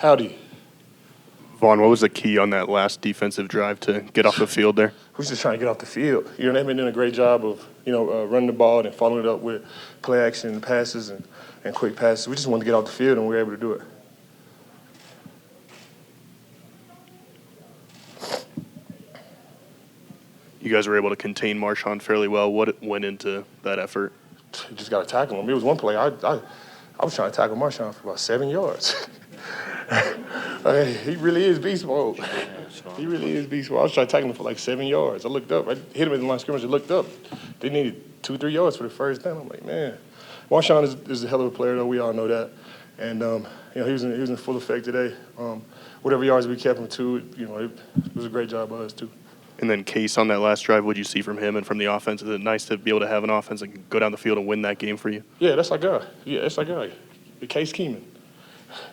Howdy. Vaughn, what was the key on that last defensive drive to get off the field there? We're just trying to get off the field. They've been doing a great job of, running the ball and following it up with play action passes and quick passes. We just wanted to get off the field, and we were able to do it. You guys were able to contain Marshawn fairly well. What went into that effort? You just got to tackle him. It was one play. I was trying to tackle Marshawn for about 7 yards. He really is beast mode. He really is beast mode. I was trying to tackle him for like 7 yards. I looked up. I hit him in the line of scrimmage. I looked up. They needed 2-3 yards for the first down. I'm like, man. Marshawn is a hell of a player, though. We all know that. And, he was in full effect today. Whatever yards we kept him to, it was a great job by us, too. And then Case on that last drive, what did you see from him and from the offense? Is it nice to be able to have an offense that can go down the field and win that game for you? Yeah, that's our guy. Case Keenum.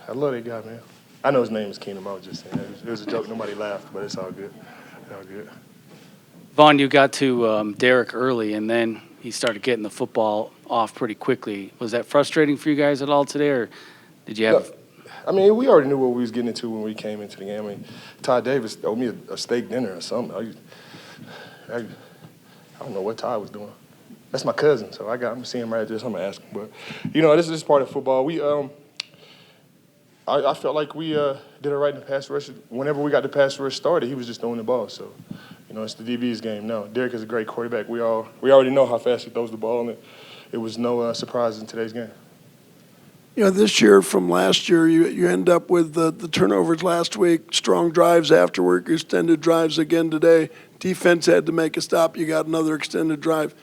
I love that guy, man. I know his name is Keenum. I was just saying. It was a joke. Nobody laughed, but it's all good. It's all good. Vaughn, you got to Derek early, and then he started getting the football off pretty quickly. Was that frustrating for you guys at all today, or did you have – we already knew what we was getting into when we came into the game. Todd Davis owed me a steak dinner or something. I don't know what Todd was doing. That's my cousin, so I'm seeing him right there, so I'm going to ask him. But, this is part of football. I felt like we did it right in the pass rush. Whenever we got the pass rush started, he was just throwing the ball. So, it's the DB's game now. Derek is a great quarterback. We already know how fast he throws the ball, and it was no surprise in today's game. This year from last year, you end up with the turnovers last week, strong drives afterward, extended drives again today. Defense had to make a stop. You got another extended drive.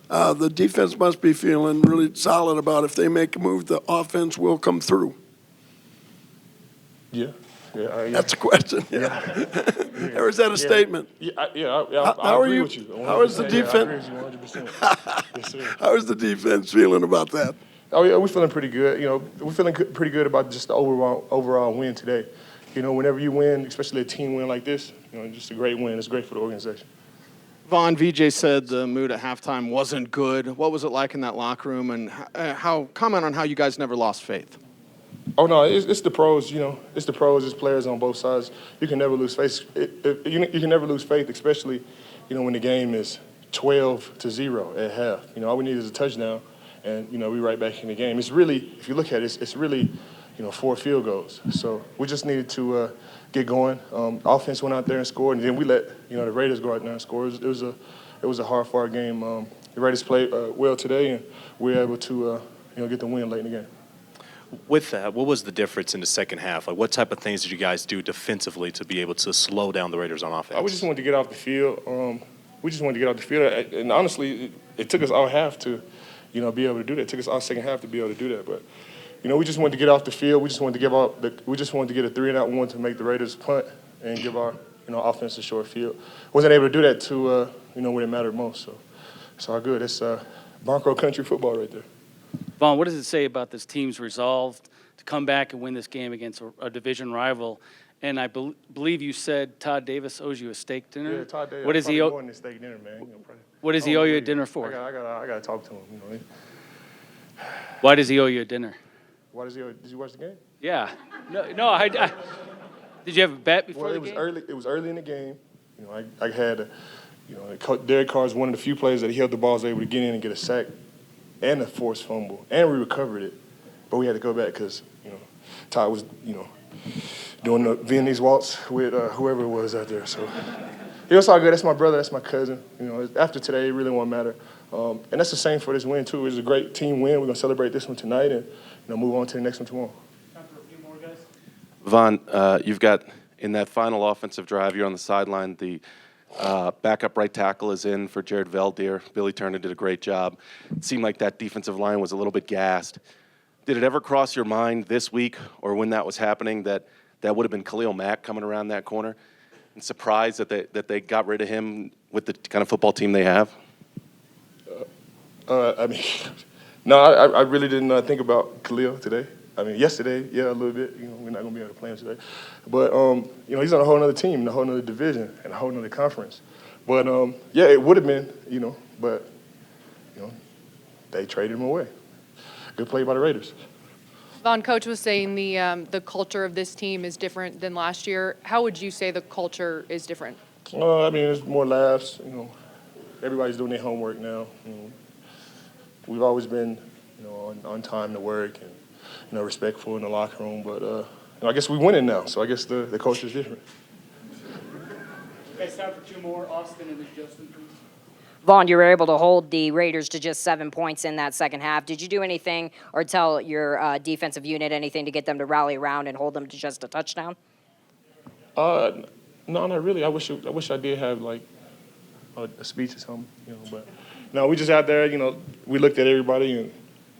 The defense must be feeling really solid about if they make a move, the offense will come through. Yeah. That's a question. Yeah. Or is that a statement? I agree with you. How is the defense? I agree with you 100%. Yes, sir. How is the defense feeling about that? Oh, yeah, we're feeling pretty good. We're feeling pretty good about just the overall win today. Whenever you win, especially a team win like this, just a great win. It's great for the organization. Vaughn, VJ said the mood at halftime wasn't good. What was it like in that locker room, and comment on how you guys never lost faith? Oh, no, it's the pros, It's the pros, it's players on both sides. You can never lose faith. You can never lose faith, especially, when the game is 12-0 at half. All we need is a touchdown. And, we right back in the game. It's really, if you look at it, it's really, 4 field goals. So we just needed to get going. Offense went out there and scored, and then we let, the Raiders go out there and score. It was a hard-fought game. The Raiders played well today, and we were able to, get the win late in the game. With that, what was the difference in the second half? Like, what type of things did you guys do defensively to be able to slow down the Raiders on offense? We just wanted to get off the field. And honestly, it took us all half to – be able to do that. It took us our second half to be able to do that. But, we just wanted to get off the field. We just wanted to get a 3-and-out-1 to make the Raiders punt and give our, offense a short field. Wasn't able to do that to, when it mattered most. So it's all good. It's Bronco country football right there. Vaughn, what does it say about this team's resolve to come back and win this game against a division rival? And I believe you said Todd Davis owes you a steak dinner. Yeah, Todd Davis. What does he owe? More than a steak dinner, man. What does he owe you a dinner for? I got to talk to him. Why does he owe you a dinner? Why does he owe? Did you watch the game? Yeah. No. I did you have a bet before the game? It was early in the game. I had, Derek Carr is one of the few players that he held the ball, was able to get in and get a sack and a forced fumble, and we recovered it, but we had to go back because Todd was doing the Viennese waltz with whoever it was out there. So it was all good. That's my brother. That's my cousin. After today, it really won't matter. And that's the same for this win, too. It was a great team win. We're going to celebrate this one tonight and move on to the next one tomorrow. Time for a few more, guys. Vaughn, you've got in that final offensive drive, you're on the sideline. The backup right tackle is in for Jared Veldier. Billy Turner did a great job. It seemed like that defensive line was a little bit gassed. Did it ever cross your mind this week or when that was happening that would have been Khalil Mack coming around that corner? And surprised that they got rid of him with the kind of football team they have? No, I really didn't think about Khalil today. Yesterday, yeah, a little bit. We're not going to be able to play him today. But, he's on a whole other team, a whole other division, and a whole other conference. But, yeah, it would have been, but, they traded him away. Good play by the Raiders. Vaughn, Coach was saying the culture of this team is different than last year. How would you say the culture is different? I mean, there's more laughs. Everybody's doing their homework now. We've always been, on time to work and respectful in the locker room. But I guess we're winning now, so I guess the culture is different. Okay, it's time for two more. Austin and then Justin, please. Vaughn, you were able to hold the Raiders to just 7 points in that second half. Did you do anything or tell your defensive unit anything to get them to rally around and hold them to just a touchdown? No, not really. I wish I did have like a speech or something, But no, we just out there. We looked at everybody,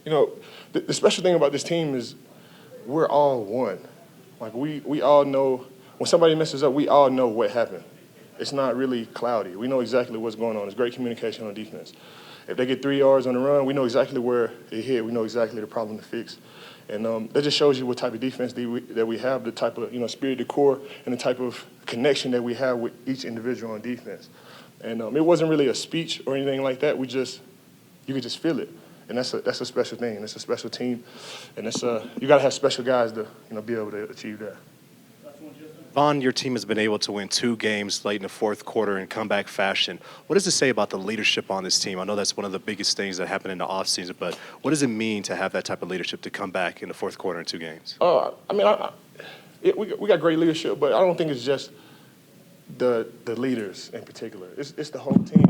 and the special thing about this team is we're all one. Like we all know when somebody messes up, we all know what happened. It's not really cloudy. We know exactly what's going on. It's great communication on defense. If they get 3 yards on the run, we know exactly where it hit. We know exactly the problem to fix. And that just shows you what type of defense that we have, the type of spirit de corps, and the type of connection that we have with each individual on defense. And it wasn't really a speech or anything like that. You could just feel it. And that's a special thing. And it's a special team. And you got to have special guys to be able to achieve that. Vaughn, your team has been able to win 2 games late in the fourth quarter in comeback fashion. What does it say about the leadership on this team? I know that's one of the biggest things that happened in the offseason, but what does it mean to have that type of leadership to come back in the fourth quarter in 2 games? We got great leadership, but I don't think it's just the leaders in particular. It's the whole team.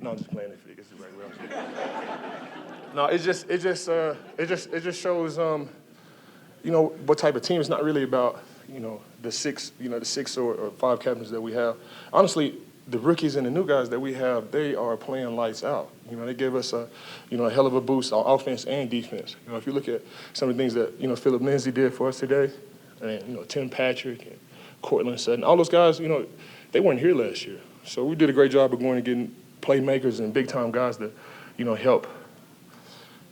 No, I'm just playing it for you. It's the right way. No, it just shows what type of team. It's not really about the six or 5 captains that we have. Honestly, the rookies and the new guys that we have, they are playing lights out. They give us a hell of a boost on offense and defense. If you look at some of the things that Philip Lindsay did for us today, and Tim Patrick and Cortland Sutton, all those guys, they weren't here last year. So we did a great job of going and getting playmakers and big time guys to help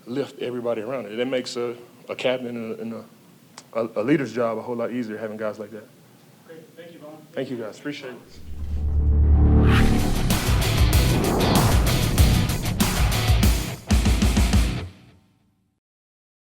lift everybody around it. That makes a captain and a leader's job a whole lot easier having guys like that. Great. Thank you, Vaughn. Thank you guys. Appreciate it.